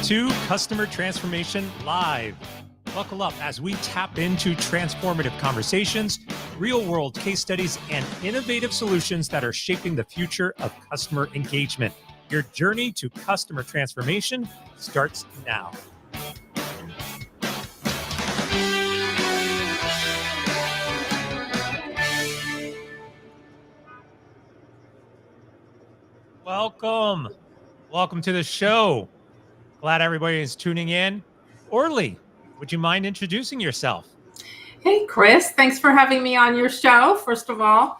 to Customer Transformation Live. Buckle up as we tap into transformative conversations, real-world case studies, and innovative solutions that are shaping the future of customer engagement. Your journey to customer transformation starts now. Welcome to the show. Glad everybody is tuning in. Orly, would you mind introducing yourself? Hey, Chris. Thanks for having me on your show, first of all.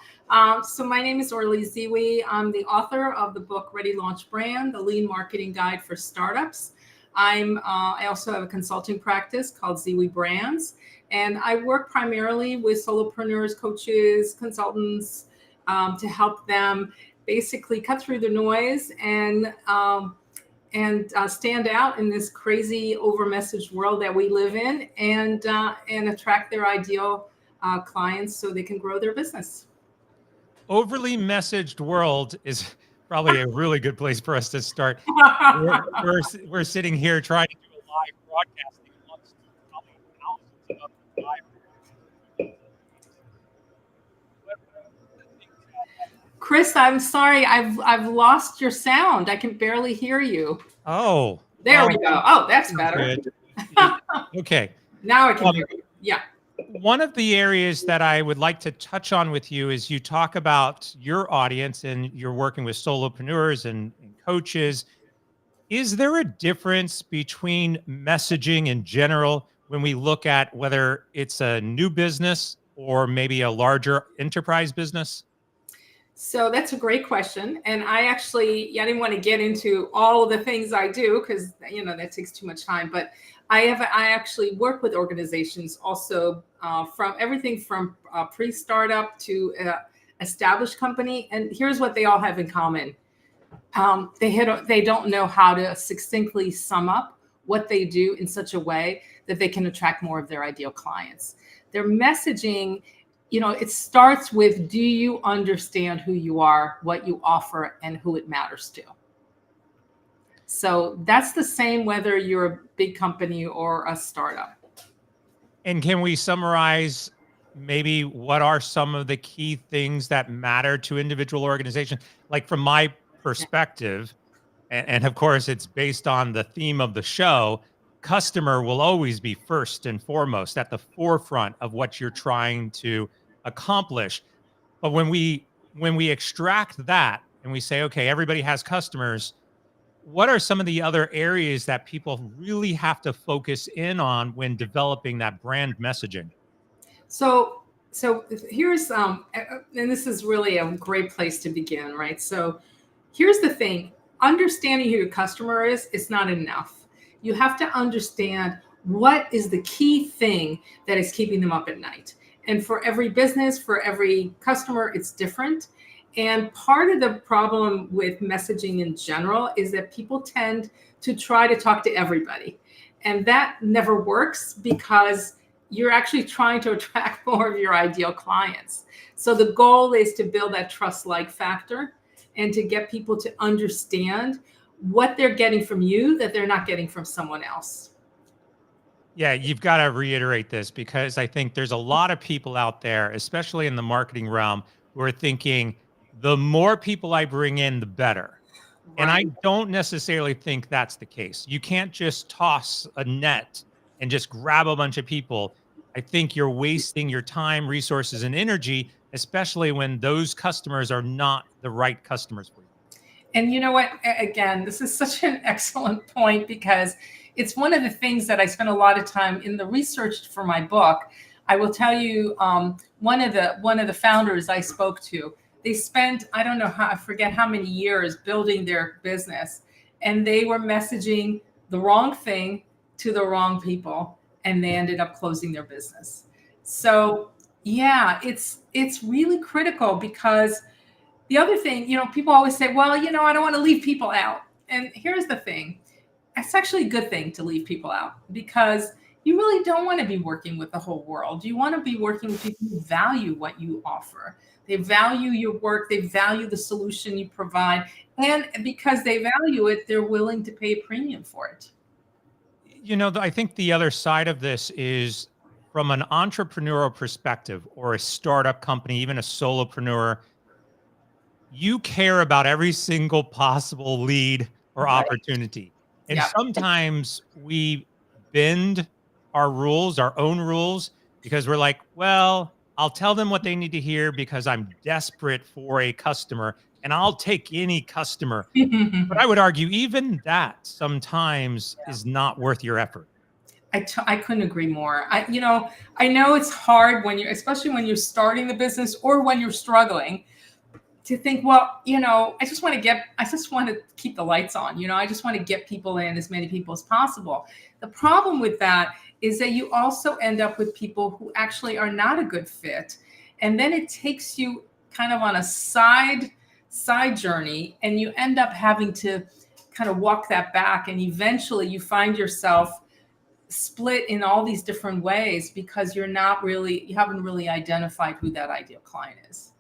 So my name is Orly Zeewy. I'm the author of the book Ready Launch Brand, the Lean Marketing Guide for Startups. I also have a consulting practice called Zeewy Brands, and I work primarily with solopreneurs, coaches, consultants to help them basically cut through the noise and stand out in this crazy over-messaged world that we live in, and attract their ideal clients so they can grow their business. Overly messaged world is probably a really good place for us to start. We're sitting here trying to do a live broadcasting amongst probably thousands of live. Chris, I'm sorry, I've lost your sound. I can barely hear you. Oh, there we go. Oh, that's better. Good. Okay. Now I can hear you. Yeah. One of the areas that I would like to touch on with you is you talk about your audience and you're working with solopreneurs and coaches. Is there a difference between messaging in general when we look at whether it's a new business or maybe a larger enterprise business? So that's a great question. And I didn't want to get into all of the things I do because, that takes too much time. But I actually work with organizations also from everything from pre-startup to established company. And here's what they all have in common. They don't know how to succinctly sum up what they do in such a way that they can attract more of their ideal clients. Their messaging, it starts with, do you understand who you are, what you offer, and who it matters to? So that's the same whether you're a big company or a startup. And can we summarize maybe what are some of the key things that matter to individual organizations? Like from my perspective, and of course it's based on the theme of the show, customer will always be first and foremost at the forefront of what you're trying to accomplish. But when we extract that and we say, okay, everybody has customers, what are some of the other areas that people really have to focus in on when developing that brand messaging? So here's and this is really a great place to begin, right? So here's the thing. Understanding who your customer is not enough. You have to understand what is the key thing that is keeping them up at night. And for every business, for every customer, it's different. And part of the problem with messaging in general is that people tend to try to talk to everybody. And that never works because you're actually trying to attract more of your ideal clients. So the goal is to build that trust-like factor and to get people to understand what they're getting from you that they're not getting from someone else. Yeah, you've got to reiterate this because I think there's a lot of people out there, especially in the marketing realm, who are thinking the more people I bring in, the better. Right. And I don't necessarily think that's the case. You can't just toss a net and just grab a bunch of people. I think you're wasting your time, resources, and energy, especially when those customers are not the right customers for you. And you know what? Again, this is such an excellent point because it's one of the things that I spent a lot of time in the research for my book. I will tell you, one of the founders I spoke to, they spent, I forget how many years building their business, and they were messaging the wrong thing to the wrong people, and they ended up closing their business. So yeah, it's really critical because the other thing, people always say, well, I don't want to leave people out. And here's the thing. It's actually a good thing to leave people out because you really don't want to be working with the whole world. You want to be working with people who value what you offer. They value your work. They value the solution you provide. And because they value it, they're willing to pay a premium for it. I think the other side of this is from an entrepreneurial perspective or a startup company, even a solopreneur, you care about every single possible lead or Right. opportunity. And Yep. sometimes we bend our rules, our own rules, because we're like, well, I'll tell them what they need to hear because I'm desperate for a customer and I'll take any customer. But I would argue even that sometimes is not worth your effort. I couldn't agree more. I know it's hard when you're, especially when you're starting the business or when you're struggling, to think, well, I just want to keep the lights on. I just want to get people in, as many people as possible. The problem with that is that you also end up with people who actually are not a good fit. And then it takes you kind of on a side journey, and you end up having to kind of walk that back. And eventually you find yourself split in all these different ways because you haven't really identified who that ideal client is.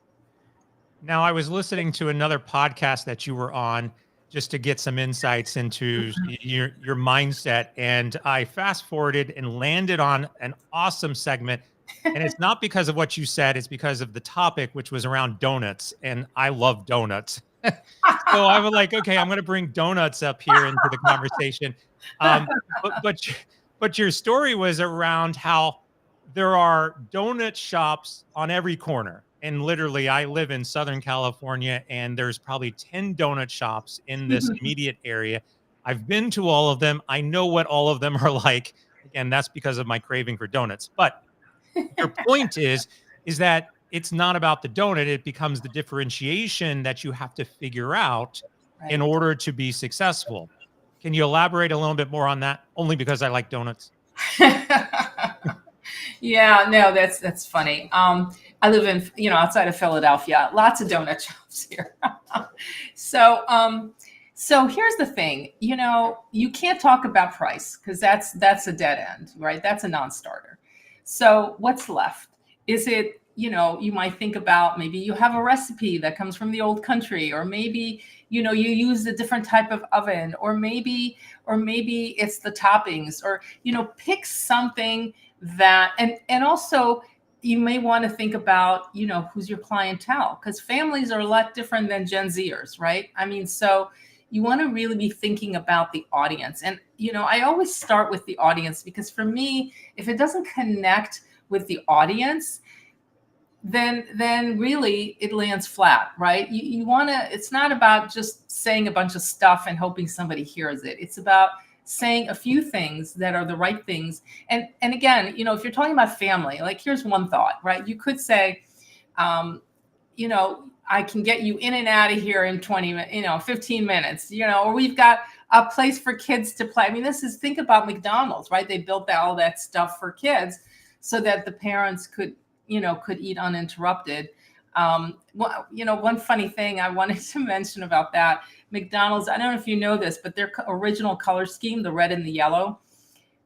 Now, I was listening to another podcast that you were on just to get some insights into your mindset, and I fast forwarded and landed on an awesome segment. And it's not because of what you said; it's because of the topic, which was around donuts, and I love donuts. So I was like, okay, I'm going to bring donuts up here into the conversation. Um, but your story was around how there are donut shops on every corner. And literally, I live in Southern California, and there's probably 10 donut shops in this immediate area. I've been to all of them. I know what all of them are like. Again, that's because of my craving for donuts. But your point is that it's not about the donut. It becomes the differentiation that you have to figure out in Right. order to be successful. Can you elaborate a little bit more on that? Only because I like donuts. Yeah, no, that's funny. I live in, outside of Philadelphia, lots of donut shops here. So here's the thing, you can't talk about price because that's a dead end, right? That's a non-starter. So what's left? Is it, you might think about, maybe you have a recipe that comes from the old country, or maybe, you use a different type of oven, or maybe it's the toppings, or, pick something that, and also you may want to think about, who's your clientele, because families are a lot different than Gen Zers, right? I mean, so you want to really be thinking about the audience. And, I always start with the audience, because for me, if it doesn't connect with the audience, then really it lands flat, right? You want to, it's not about just saying a bunch of stuff and hoping somebody hears it. It's about saying a few things that are the right things. And again, if you're talking about family, like, here's one thought, right? You could say, I can get you in and out of here in 15 minutes, or we've got a place for kids to play. I mean, think about McDonald's, right? They built all that stuff for kids so that the parents could eat uninterrupted. One funny thing I wanted to mention about that, McDonald's, I don't know if you know this, but their original color scheme, the red and the yellow,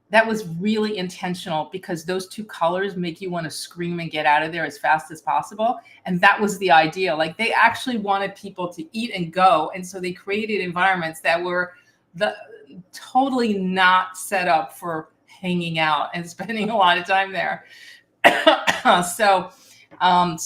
that was really intentional, because those two colors make you want to scream and get out of there as fast as possible. And that was the idea. Like, they actually wanted people to eat and go. And so they created environments that were totally not set up for hanging out and spending a lot of time there. So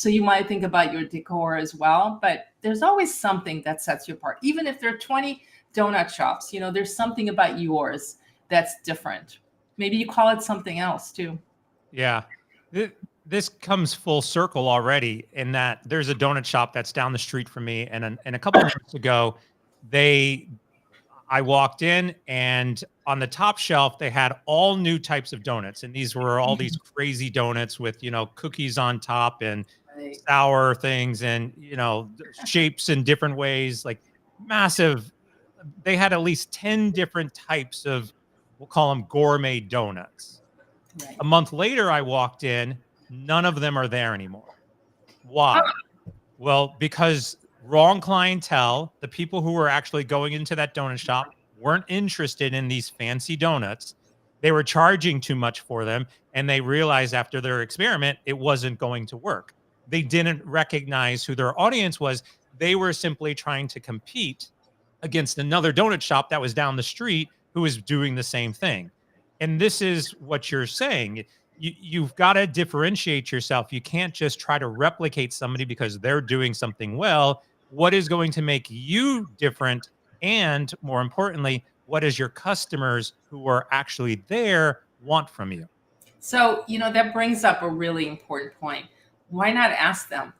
you might think about your decor as well, but there's always something that sets you apart. Even if there are 20 donut shops, there's something about yours that's different. Maybe you call it something else too. Yeah. This comes full circle already, in that there's a donut shop that's down the street from me. And a couple of months ago, I walked in, and on the top shelf, they had all new types of donuts. And these were all these crazy donuts with, cookies on top and Right. sour things and, shapes in different ways, like massive. They had at least 10 different types of, we'll call them gourmet donuts. Right. A month later, I walked in, none of them are there anymore. Why? Well, because wrong clientele, the people who were actually going into that donut shop weren't interested in these fancy donuts. They were charging too much for them, and they realized after their experiment, it wasn't going to work. They didn't recognize who their audience was. They were simply trying to compete against another donut shop that was down the street who was doing the same thing. And this is what you're saying. You've got to differentiate yourself. You can't just try to replicate somebody because they're doing something well. What is going to make you different? And more importantly, what does your customers who are actually there want from you? So, that brings up a really important point. Why not ask them?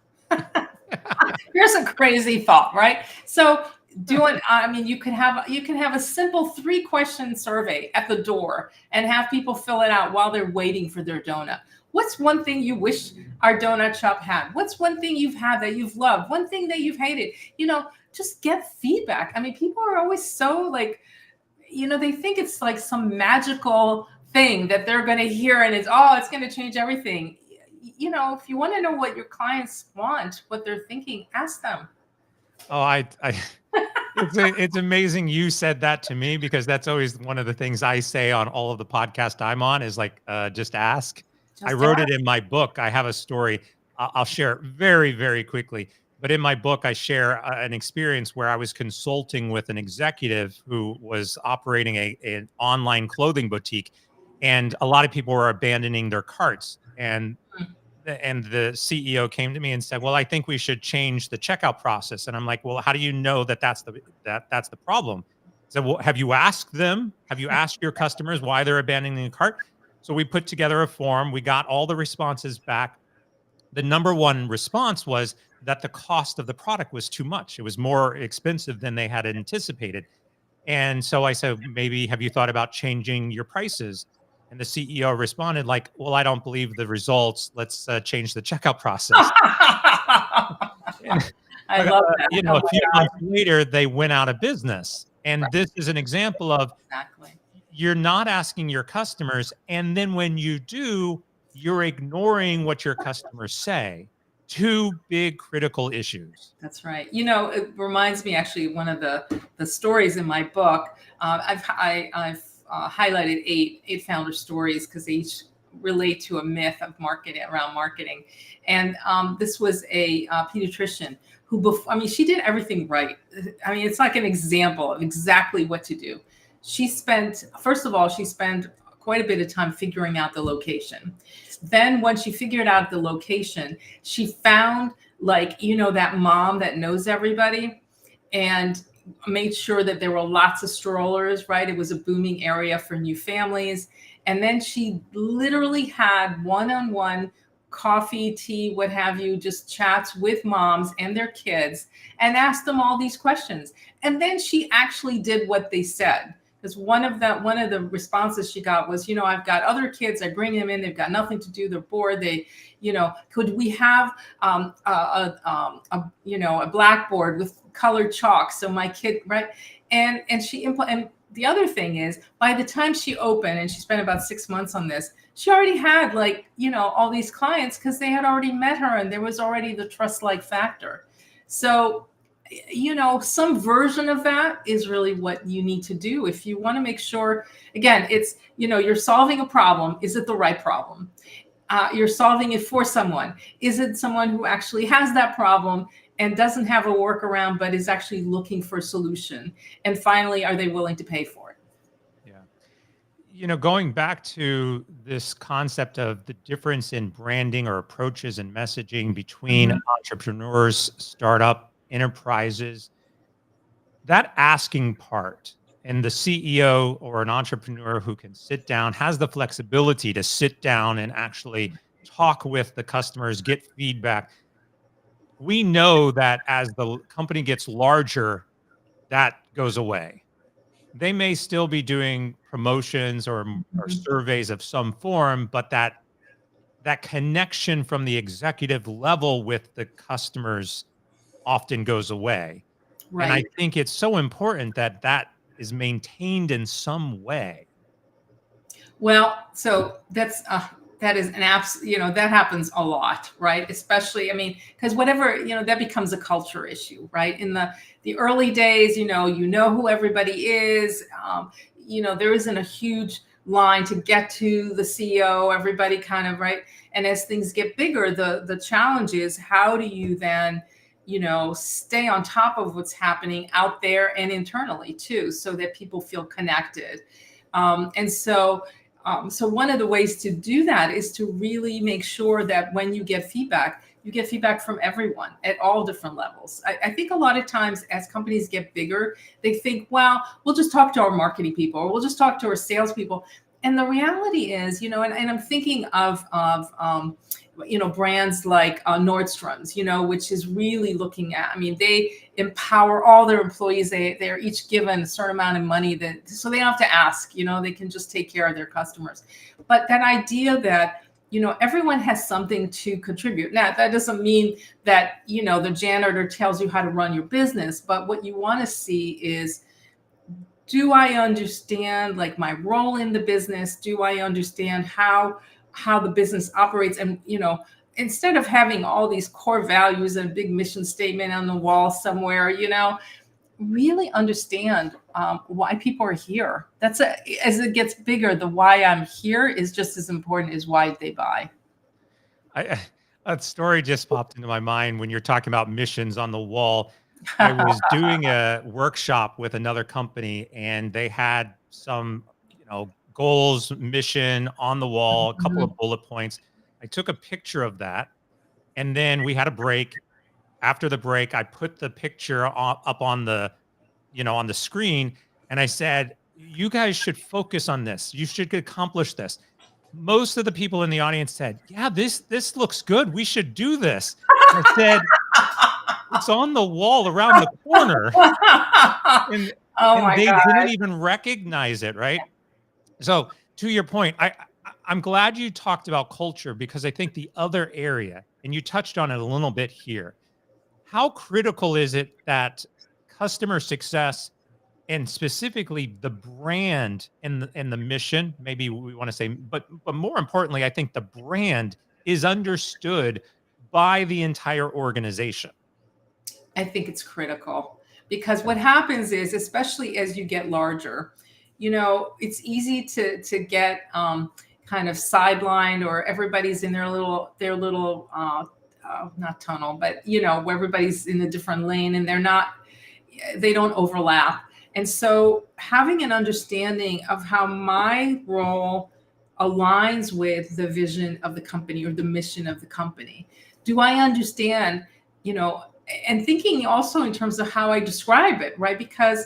Here's a crazy thought, right? So, you can have a simple 3-question survey at the door and have people fill it out while they're waiting for their donut. What's one thing you wish our donut shop had? What's one thing you've had that you've loved? One thing that you've hated? Just get feedback. I mean, people are always so like, they think it's like some magical thing that they're going to hear and it's going to change everything. If you want to know what your clients want, what they're thinking, ask them. Oh, it's amazing you said that to me, because that's always one of the things I say on all of the podcasts I'm on is like, just ask. I wrote it in my book. I have a story. I'll share it very, very quickly. But in my book, I share an experience where I was consulting with an executive who was operating an online clothing boutique, and a lot of people were abandoning their carts. And the CEO came to me and said, "Well, I think we should change the checkout process." And I'm like, "Well, how do you know that that's the problem?" He said, "Well, have you asked them? Have you asked your customers why they're abandoning the cart?" So we put together a form. We got all the responses back. The number one response was that the cost of the product was too much. It was more expensive than they had anticipated. And so I said, maybe have you thought about changing your prices? And the CEO responded like, well, I don't believe the results. Let's change the checkout process. And, I love that. a few months later, they went out of business. And this is an example of you're not asking your customers. And then when you do, you're ignoring what your customers say. Two big critical issues. That's right. It reminds me actually one of the stories in my book. I've highlighted eight founder stories because they each relate to a myth of around marketing. And this was a pediatrician who, she did everything right. I mean, it's like an example of exactly what to do. First of all, she spent quite a bit of time figuring out the location. Then when she figured out the location, she found that mom that knows everybody and made sure that there were lots of strollers, right? It was a booming area for new families. And then she literally had one-on-one coffee, tea, what have you, just chats with moms and their kids and asked them all these questions. And then she actually did what they said. Because one of the responses she got was, I've got other kids, I bring them in, they've got nothing to do, they're bored. Could we have a blackboard with colored chalk so my kid, right? And the other thing is, by the time she opened, and she spent about 6 months on this, she already had all these clients because they had already met her and there was already the trust-like factor. So some version of that is really what you need to do if you want to make sure, again, it's, you're solving a problem. Is it the right problem? You're solving it for someone. Is it someone who actually has that problem and doesn't have a workaround, but is actually looking for a solution? And finally, are they willing to pay for it? Yeah. Going back to this concept of the difference in branding or approaches and messaging between entrepreneurs, startup enterprises, that asking part, and the CEO or an entrepreneur who can sit down, has the flexibility to sit down and actually talk with the customers, get feedback. We know that as the company gets larger, that goes away. They may still be doing promotions or surveys of some form, but that connection from the executive level with the customers often goes away. Right. And I think it's so important that that is maintained in some way. Well, so that is an that happens a lot, right? Especially, because whatever, that becomes a culture issue, right? In the early days, you know who everybody is. There isn't a huge line to get to the CEO, everybody kind of, right? And as things get bigger, the challenge is, how do you then stay on top of what's happening out there and internally too, so that people feel connected. And so So one of the ways to do that is to really make sure that when you get feedback from everyone at all different levels. I think a lot of times as companies get bigger, they think, well, we'll just talk to our marketing people, or we'll just talk to our salespeople. And the reality is, and I'm thinking of brands like Nordstrom's, which is really looking at, they empower all their employees. They're each given a certain amount of money so they don't have to ask, they can just take care of their customers. But that idea that, everyone has something to contribute. Now, that doesn't mean that, the janitor tells you how to run your business, but what you want to see is, do I understand like my role in the business? Do I understand how the business operates? And, instead of having all these core values and a big mission statement on the wall somewhere, really understand why people are here. As it gets bigger, the why I'm here is just as important as why they buy. A story just popped into my mind when you're talking about missions on the wall. I was doing a workshop with another company, and they had some, goals, mission on the wall, a couple of bullet points. I took a picture of that, and then we had a break. After the break, I put the picture up on the, on the screen, and I said, you guys should focus on this. You should accomplish this. Most of the people in the audience said, yeah, this looks good. We should do this. I said, it's on the wall around the corner. And they didn't even recognize it, right? So to your point, I'm glad you talked about culture, because I think the other area, and you touched on it a little bit here, how critical is it that customer success, and specifically the brand and the mission, maybe we want to say, but more importantly, I think the brand is understood by the entire organization? I think it's critical, because what happens is, especially as you get larger, it's easy to get kind of sidelined, or everybody's in their little not tunnel, but where everybody's in a different lane, and they don't overlap. And so having an understanding of how my role aligns with the vision of the company or the mission of the company. Do I understand, and thinking also in terms of how I describe it, right? Because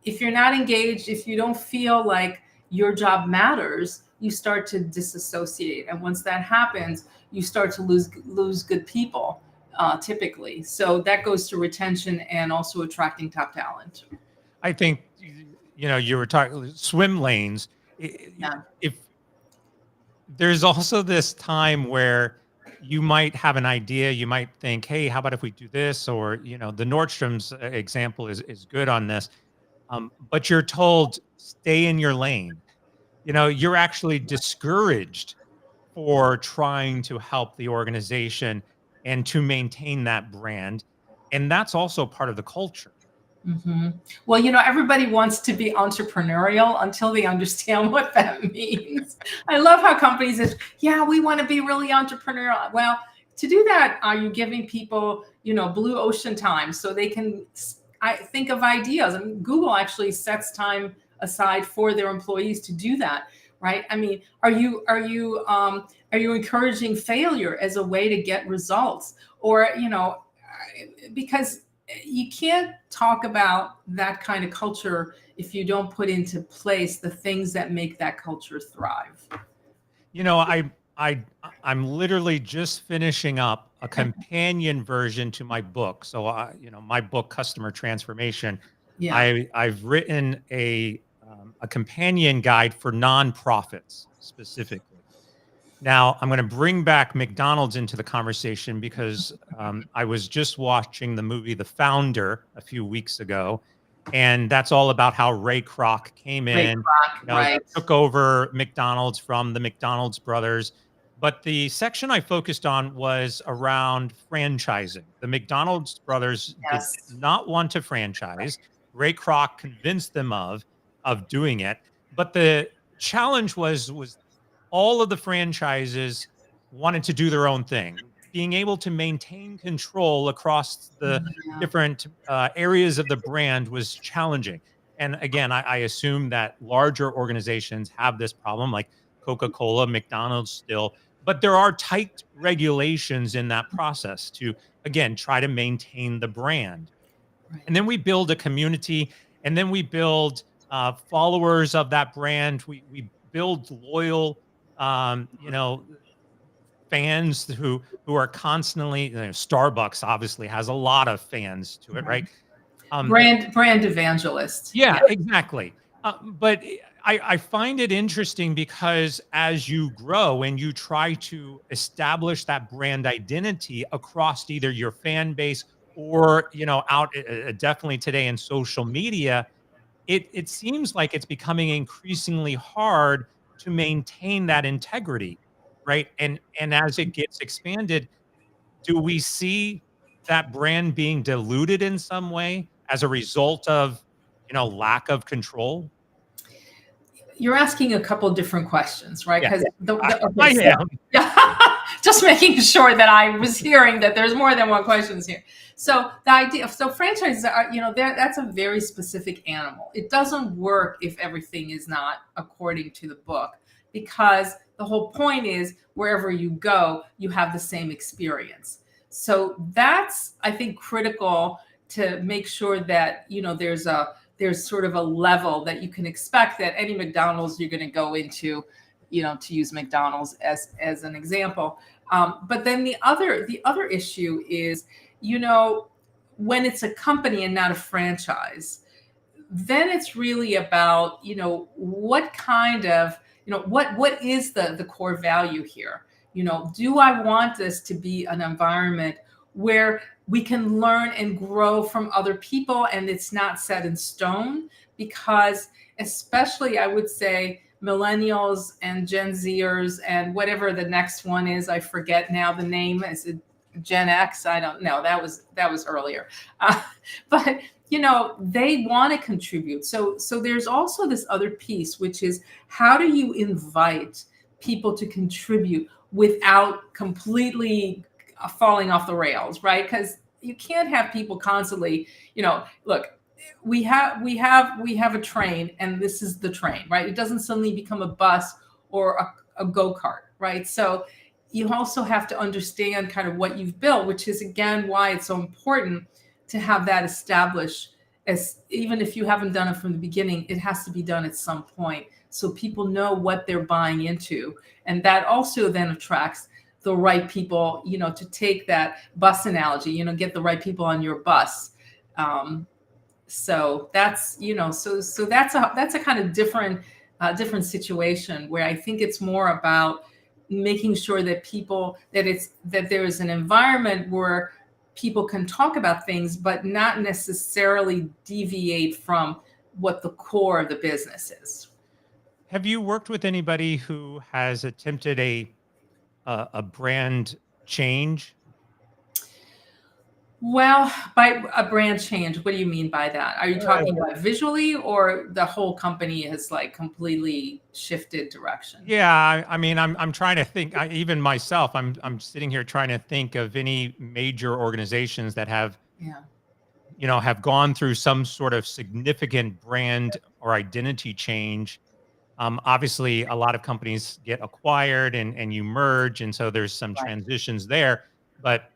if you're not engaged, if you don't feel like your job matters, you start to disassociate. And once that happens, you start to lose good people, typically. So that goes to retention and also attracting top talent. I think, you were talking swim lanes. Yeah. If there's also this time where you might have an idea, you might think, hey, how about if we do this? Or, the Nordstrom's example is good on this. But you're told, stay in your lane. You're actually discouraged for trying to help the organization and to maintain that brand. And that's also part of the culture. Mm-hmm. Well, everybody wants to be entrepreneurial until they understand what that means. I love how companies say, yeah, we want to be really entrepreneurial. Well, to do that, are you giving people, blue ocean time so they can think of ideas? I mean, Google actually sets time aside for their employees to do that, right? I mean, are you encouraging failure as a way to get results? Or, because you can't talk about that kind of culture if you don't put into place the things that make that culture thrive. I'm literally just finishing up a companion version to my book. So, my book, Customer Transformation, Yeah. I've written a companion guide for nonprofits specifically. Now, I'm going to bring back McDonald's into the conversation, because I was just watching the movie The Founder a few weeks ago, and that's all about how Ray Kroc came in, Right. took over McDonald's from the McDonald's brothers. But the section I focused on was around franchising. The McDonald's brothers Yes. did not want to franchise. Ray Kroc convinced them of doing it. But the challenge was all of the franchises wanted to do their own thing. Being able to maintain control across the different areas of the brand was challenging. And again, I assume that larger organizations have this problem. Like Coca-Cola, McDonald's still, but there are tight regulations in that process to, again, try to maintain the brand. Right. And then we build a community, and then we build followers of that brand. We build loyal, fans who are constantly. Starbucks obviously has a lot of fans to it, Right. right? Brand evangelist. Yeah, exactly. But I find it interesting because as you grow and you try to establish that brand identity across either your fan base or out definitely today in social media, it seems like it's becoming increasingly hard to maintain that integrity, right? And as it gets expanded, do we see that brand being diluted in some way as a result of, lack of control? You're asking a couple different questions, right? Yeah, Because I okay, so am. yeah, just making sure that I was hearing that there's more than one questions here. So the idea, so franchises are, that's a very specific animal. It doesn't work if everything is not according to the book, because the whole point is wherever you go, you have the same experience. So that's, I think, critical to make sure that, there's sort of a level that you can expect that any McDonald's you're going to go into, to use McDonald's as an example. But then the other issue is, when it's a company and not a franchise, then it's really about, what kind of, what is the core value here? Do I want this to be an environment where we can learn and grow from other people and it's not set in stone? Because especially, I would say, millennials and Gen Zers and whatever the next one is, I forget now the name. Is it Gen X? I don't know. That was earlier. But they want to contribute. So there's also this other piece, which is, how do you invite people to contribute without completely falling off the rails, right? Because you can't have people constantly, look, we have a train, and this is the train, right? It doesn't suddenly become a bus or a go-kart, right? So you also have to understand kind of what you've built, which is, again, why it's so important to have that established. As even if you haven't done it from the beginning, it has to be done at some point, so people know what they're buying into. And that also then attracts the right people, to take that bus analogy, get the right people on your bus. So that's, so that's a kind of different situation, where I think it's more about making sure that that there is an environment where people can talk about things, but not necessarily deviate from what the core of the business is. Have you worked with anybody who has attempted a brand change? Well, by a brand change, what do you mean by that? Are you talking about visually, or the whole company has like completely shifted direction? Yeah, I mean, I'm trying to think. Even myself, I'm sitting here trying to think of any major organizations that have Yeah. have gone through some sort of significant brand or identity change. Obviously, a lot of companies get acquired and you merge, and so there's some Right. transitions there. But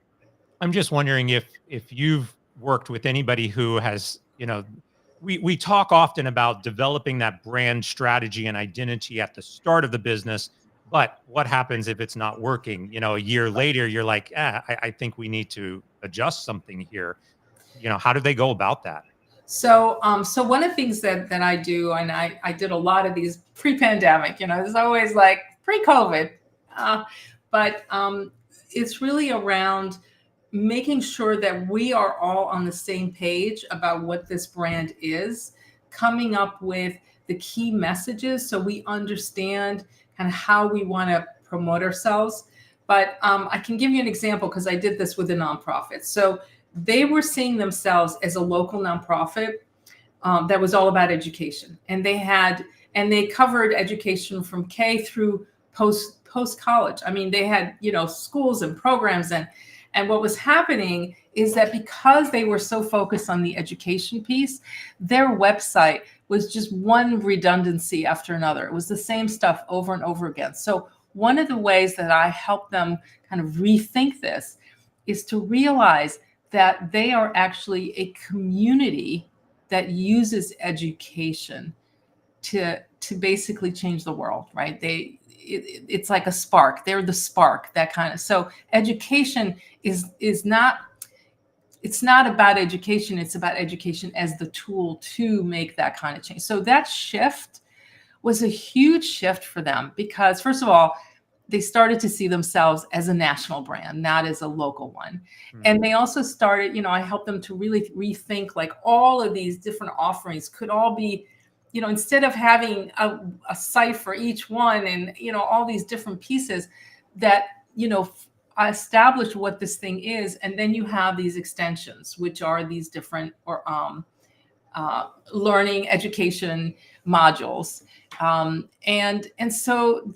I'm just wondering if you've worked with anybody who has, we talk often about developing that brand strategy and identity at the start of the business, but what happens if it's not working? A year later, you're like, I think we need to adjust something here. How do they go about that? So, so one of the things that I do, and I did a lot of these pre-pandemic, it's always like pre-COVID, but it's really around making sure that we are all on the same page about what this brand is, coming up with the key messages so we understand kind of how we want to promote ourselves. But I can give you an example, because I did this with a nonprofit. So they were seeing themselves as a local nonprofit that was all about education, and they covered education from K through post college. I mean, they had schools and programs, And what was happening is that because they were so focused on the education piece, their website was just one redundancy after another. It was the same stuff over and over again. So one of the ways that I help them kind of rethink this is to realize that they are actually a community that uses education to basically change the world, right? It's like a spark. They're the spark, that kind of. So education is not, it's not about education. It's about education as the tool to make that kind of change. So that shift was a huge shift for them because, first of all, they started to see themselves as a national brand, not as a local one. Mm-hmm. And they also started, I helped them to really rethink, like, all of these different offerings could all be, instead of having a site for each one and, all these different pieces that, establish what this thing is. And then you have these extensions, which are these different learning education modules. And so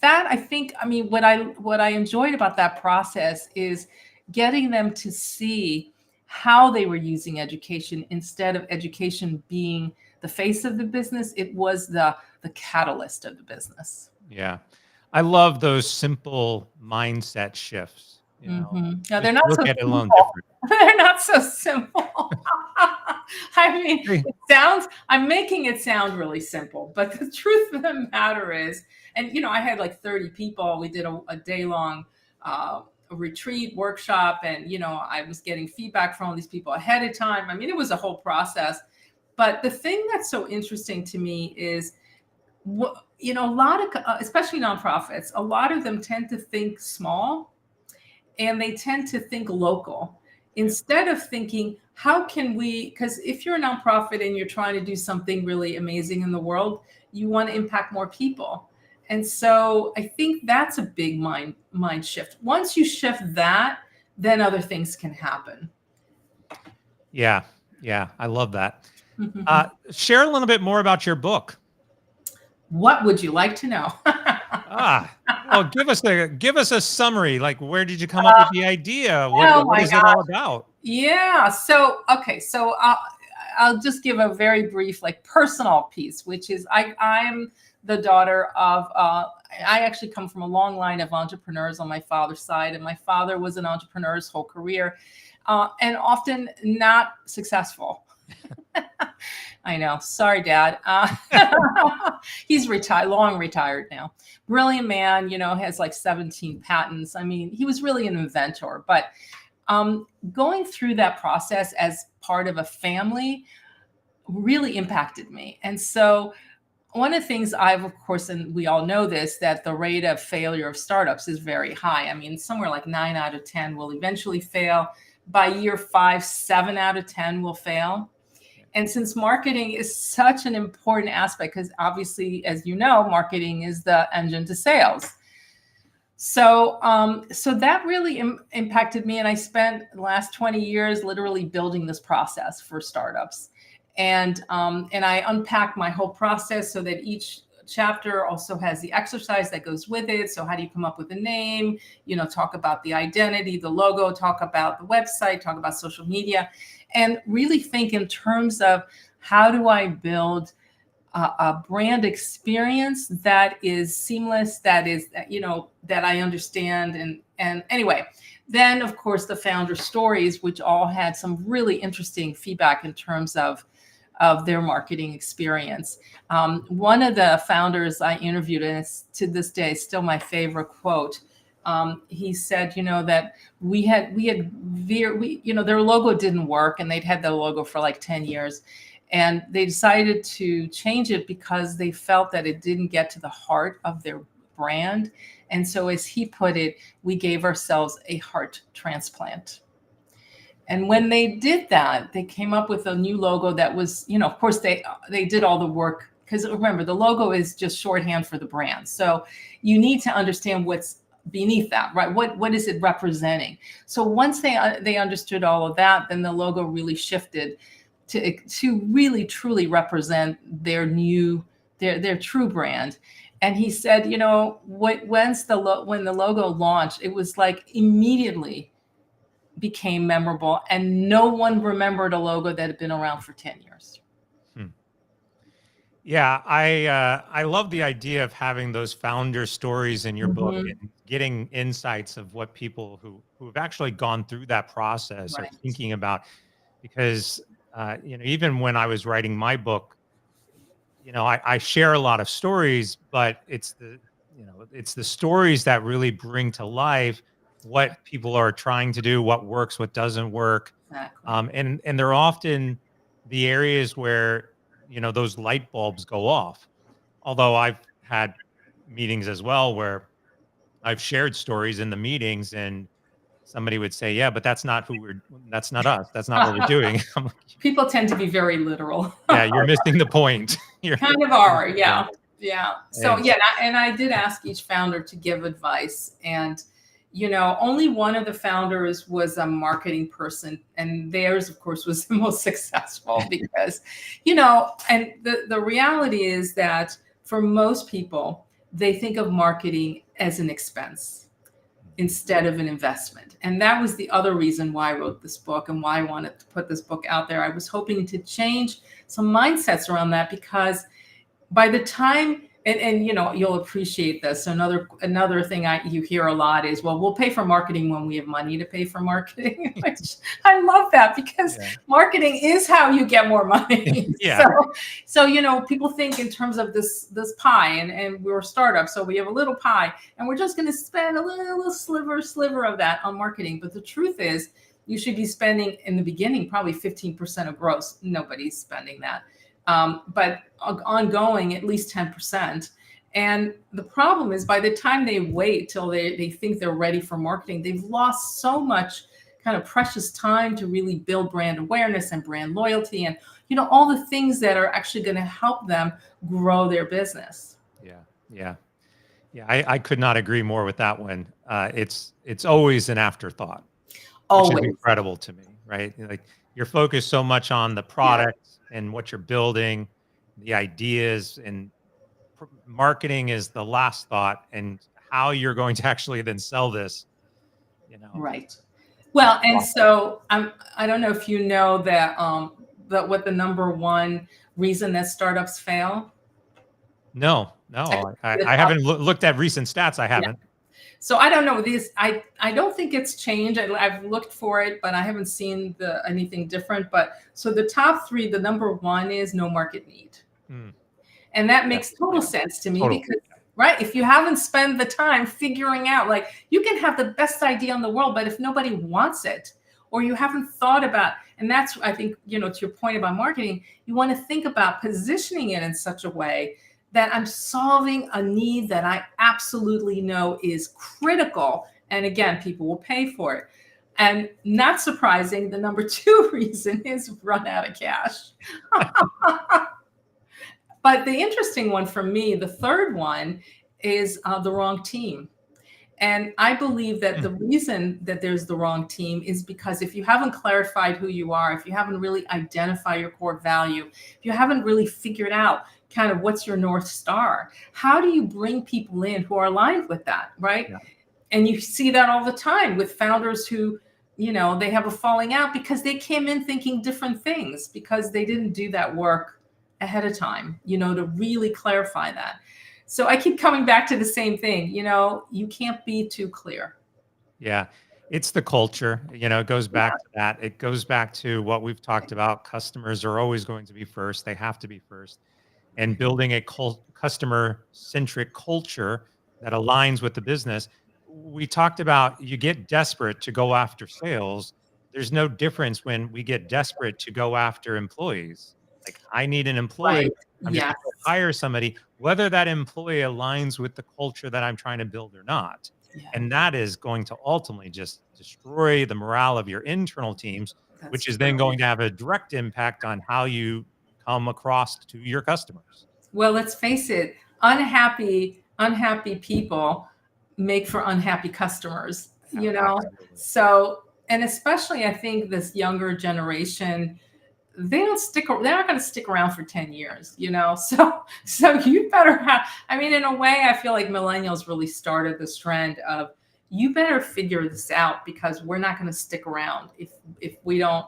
that, I think, what I enjoyed about that process is getting them to see how they were using education instead of education being the face of the business. It was the catalyst of the business. Yeah. I love those simple mindset shifts. Mm-hmm. No, they're not so simple. They're not so simple. I'm making it sound really simple, but the truth of the matter is, and I had like 30 people. We did a day-long retreat workshop, and I was getting feedback from all these people ahead of time. It was a whole process. But the thing that's so interesting to me is, a lot of, especially nonprofits, a lot of them tend to think small, and they tend to think local instead of thinking, how can we, because if you're a nonprofit and you're trying to do something really amazing in the world, you want to impact more people. And so I think that's a big mind shift. Once you shift that, then other things can happen. Yeah. I love that. Mm-hmm. Share a little bit more about your book. What would you like to know? Well, give us a summary. Like, where did you come up with the idea? What is it all about? Yeah. So I'll just give a very brief, personal piece, which is I'm the daughter of, I actually come from a long line of entrepreneurs on my father's side. And my father was an entrepreneur his whole career, and often not successful. I know. Sorry, Dad. He's long retired now. Brilliant man, has like 17 patents. He was really an inventor. But going through that process as part of a family really impacted me. And so one of the things of course, and we all know this, that the rate of failure of startups is very high. Somewhere like 9 out of 10 will eventually fail. By year 5, 7 out of 10 will fail. And since marketing is such an important aspect, because obviously, as you know, marketing is the engine to sales. So that really impacted me. And I spent the last 20 years literally building this process for startups. And I unpacked my whole process so that each chapter also has the exercise that goes with it. So how do you come up with a name? Talk about the identity, the logo, talk about the website, talk about social media, and really think in terms of how do I build a brand experience that is seamless, that is, that I understand. And anyway, then of course the founder stories, which all had some really interesting feedback in terms of their marketing experience. One of the founders I interviewed, and it's to this day still my favorite quote, he said, that their logo didn't work, and they'd had the logo for like 10 years. And they decided to change it because they felt that it didn't get to the heart of their brand. And so, as he put it, we gave ourselves a heart transplant. And when they did that, they came up with a new logo that was, of course, they did all the work, because remember, the logo is just shorthand for the brand. So you need to understand what's beneath that, right? What is it representing? So once they understood all of that, then the logo really shifted to really truly represent their true brand. And he said, when the logo launched, it was like immediately became memorable, and no one remembered a logo that had been around for 10 years. Yeah, I love the idea of having those founder stories in your book and getting insights of what people who've actually gone through that process are Right. thinking about. Because even when I was writing my book, I share a lot of stories, but it's the stories that really bring to life what people are trying to do, what works, what doesn't work. Exactly. And they're often the areas where, those light bulbs go off. Although I've had meetings as well where I've shared stories in the meetings and somebody would say, yeah, but that's not us. That's not what we're doing. I'm like, People tend to be very literal. yeah, you're missing the point. You're Kind of missing are, the yeah. point. Yeah. So And yeah, and I did ask each founder to give advice, and only one of the founders was a marketing person, and theirs, of course, was the most successful because, and the reality is that for most people, they think of marketing as an expense instead of an investment. And that was the other reason why I wrote this book and why I wanted to put this book out there. I was hoping to change some mindsets around that, because by the time, and you'll appreciate this. Another thing you hear a lot is, well, we'll pay for marketing when we have money to pay for marketing. Which I love that, because marketing is how you get more money. Yeah. So people think in terms of this pie, and we're a startup, so we have a little pie, and we're just going to spend a little sliver of that on marketing. But the truth is, you should be spending in the beginning probably 15% of gross. Nobody's spending that. But ongoing, at least 10%. And the problem is, by the time they wait till they think they're ready for marketing, they've lost so much kind of precious time to really build brand awareness and brand loyalty and, all the things that are actually going to help them grow their business. Yeah. I could not agree more with that one. It's always an afterthought, Always. which is incredible to me, right? Like, you're focused so much on the product and what you're building, the ideas, and marketing is the last thought, and how you're going to actually then sell this, Right. Well, and so I don't know if you know that what the number one reason that startups fail. No, I haven't looked at recent stats. I haven't. Yeah. So I don't know this. I don't think it's changed. I've looked for it, but I haven't seen anything different. But so the top three, the number one is no market need. And that makes total sense to me, because right, if you haven't spent the time figuring out, like, you can have the best idea in the world, but if nobody wants it, or you haven't thought about, and that's, I think, to your point about marketing, you want to think about positioning it in such a way that I'm solving a need that I absolutely know is critical. And again, people will pay for it. And not surprising, the number two reason is run out of cash. But the interesting one for me, the third one, is the wrong team. And I believe that the reason that there's the wrong team is because if you haven't clarified who you are, if you haven't really identified your core value, if you haven't really figured out kind of what's your North Star, how do you bring people in who are aligned with that, right? Yeah. And you see that all the time with founders who, they have a falling out because they came in thinking different things, because they didn't do that work ahead of time, to really clarify that. So I keep coming back to the same thing, you can't be too clear. Yeah. It's the culture, it goes back to that. It goes back to what we've talked about. Customers are always going to be first. They have to be first. And building a customer-centric culture that aligns with the business. We talked about, you get desperate to go after sales. There's no difference when we get desperate to go after employees. Like, I need an employee. Right. I'm just going to hire somebody, whether that employee aligns with the culture that I'm trying to build or not. Yeah. And that is going to ultimately just destroy the morale of your internal teams, which is then going to have a direct impact on how you come across to your customers. Well, let's face it, unhappy people make for unhappy customers, Absolutely. So, and especially I think this younger generation, they're not going to stick around for 10 years, so you better have, in a way, I feel like millennials really started this trend of, you better figure this out, because we're not going to stick around if we don't.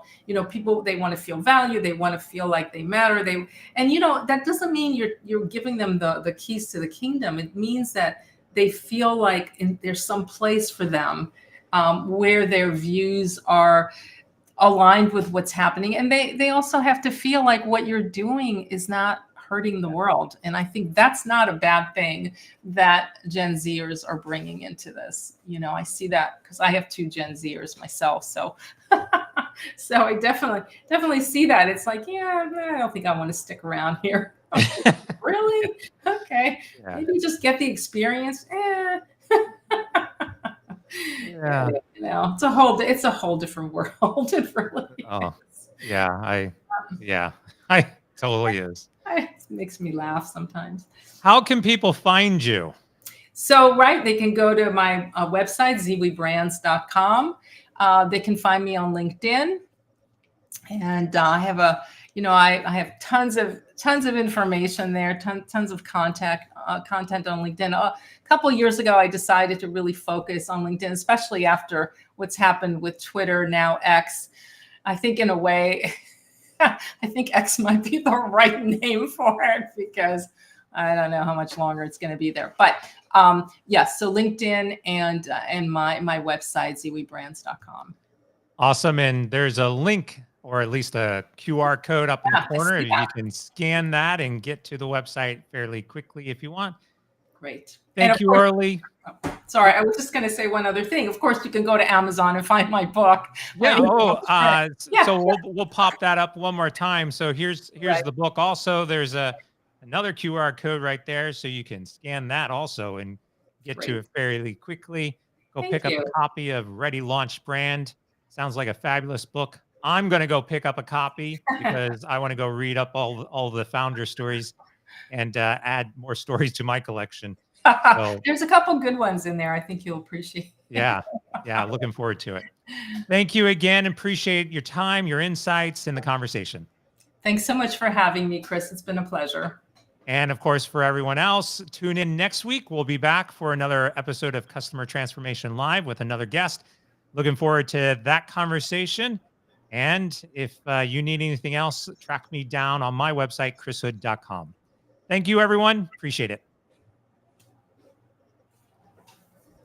People, they want to feel valued, they want to feel like they matter. And that doesn't mean you're giving them the keys to the kingdom. It means that they feel like there's some place for them where their views are aligned with what's happening. And they also have to feel like what you're doing is not hurting the world. And I think that's not a bad thing that Gen Zers are bringing into this. I see that because I have 2 Gen Zers myself. So so I definitely see that. It's like, yeah, I don't think I want to stick around here. Really? Okay. Yeah. Maybe just get the experience. Yeah. It's a whole different world. It really is. Yeah. I totally is. It makes me laugh sometimes. How can people find you? So, they can go to my website, zeewybrands.com. They can find me on LinkedIn, and I have I have tons of information there, tons of content on LinkedIn. A couple of years ago, I decided to really focus on LinkedIn, especially after what's happened with Twitter, now X. I think in a way, I think X might be the right name for it, because I don't know how much longer it's going to be there. But yes, so LinkedIn and my website, zeewybrands.com. Awesome. And there's a link, or at least a QR code up in the corner. You can scan that and get to the website fairly quickly if you want. Great. Thank you, Orly. Sorry, I was just going to say one other thing. Of course, you can go to Amazon and find my book. Yeah. So we'll pop that up one more time. So here's the book. Also, there's another QR code right there, so you can scan that also and get to it fairly quickly. Go pick up a copy of Ready Launch Brand. Sounds like a fabulous book. I'm going to go pick up a copy because I want to go read up all the founder stories and add more stories to my collection. So, there's a couple good ones in there I think you'll appreciate. Yeah. Looking forward to it. Thank you again. Appreciate your time, your insights, and the conversation. Thanks so much for having me, Chris. It's been a pleasure. And of course, for everyone else, tune in next week. We'll be back for another episode of Customer Transformation Live with another guest. Looking forward to that conversation. And if you need anything else, track me down on my website, chrishood.com. Thank you, everyone. Appreciate it.